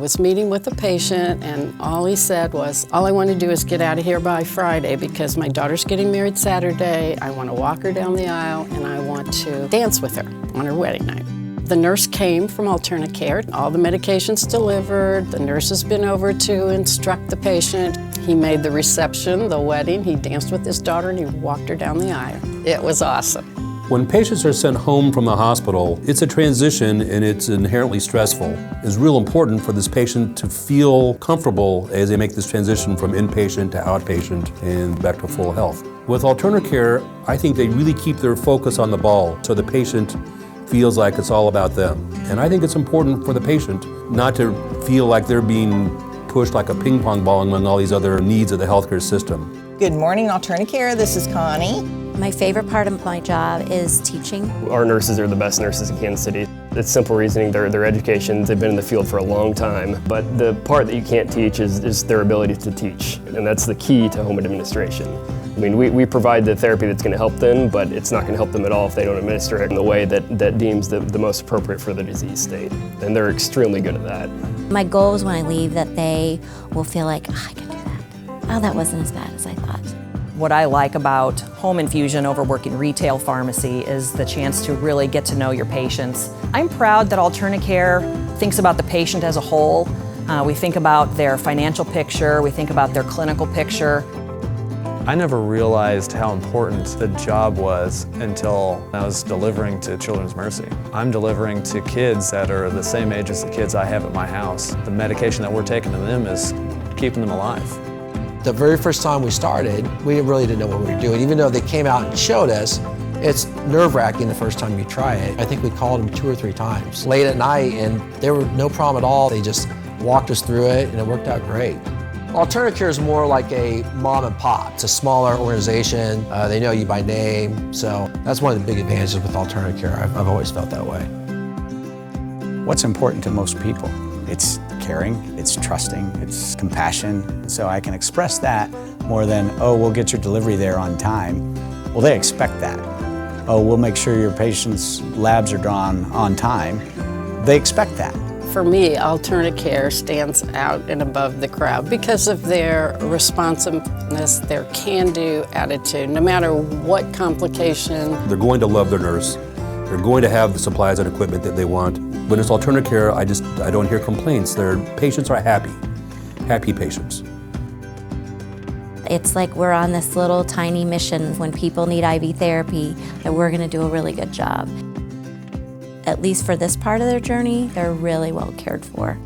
was meeting with a patient, and all he said was, all I want to do is get out of here by Friday because my daughter's getting married Saturday. I want to walk her down the aisle and I want to dance with her on her wedding night. The nurse came from Alternacare. All the medications delivered. The nurse has been over to instruct the patient. He made the reception, the wedding. He danced with his daughter and he walked her down the aisle. It was awesome. When patients are sent home from the hospital, it's a transition and it's inherently stressful. It's real important for this patient to feel comfortable as they make this transition from inpatient to outpatient and back to full health. With Alternacare, I think they really keep their focus on the ball so the patient feels like it's all about them. And I think it's important for the patient not to feel like they're being pushed like a ping pong ball among all these other needs of the healthcare system. Good morning, Alternacare. This is Connie. My favorite part of my job is teaching. Our nurses are the best nurses in Kansas City. It's simple reasoning, their education, they've been in the field for a long time. But the part that you can't teach is their ability to teach. And that's the key to home administration. I mean, we provide the therapy that's going to help them, but it's not going to help them at all if they don't administer it in the way that deems the most appropriate for the disease state. And they're extremely good at that. My goal is when I leave that they will feel like, oh, I can do that. Oh, that wasn't as bad as I thought. What I like about home infusion over working retail pharmacy is the chance to really get to know your patients. I'm proud that Alternacare thinks about the patient as a whole. We think about their financial picture, we think about their clinical picture. I never realized how important the job was until I was delivering to Children's Mercy. I'm delivering to kids that are the same age as the kids I have at my house. The medication that we're taking to them is keeping them alive. The very first time we started, we really didn't know what we were doing. Even though they came out and showed us, it's nerve-wracking the first time you try it. I think we called them 2 or 3 times late at night, and there were no problem at all. They just walked us through it, and it worked out great. Alternacare is more like a mom and pop. It's a smaller organization. They know you by name, so that's one of the big advantages with Alternacare. I've always felt that way. What's important to most people? It's caring, it's trusting, it's compassion. So I can express that more than, oh, we'll get your delivery there on time. Well, they expect that. Oh, we'll make sure your patient's labs are drawn on time. They expect that. For me, Alternacare stands out and above the crowd because of their responsiveness, their can-do attitude, no matter what complication. They're going to love their nurse. They're going to have the supplies and equipment that they want. When it's Alternacare, I don't hear complaints. Their patients are happy patients. It's like we're on this little tiny mission when people need IV therapy that we're going to do a really good job. At least for this part of their journey, they're really well cared for.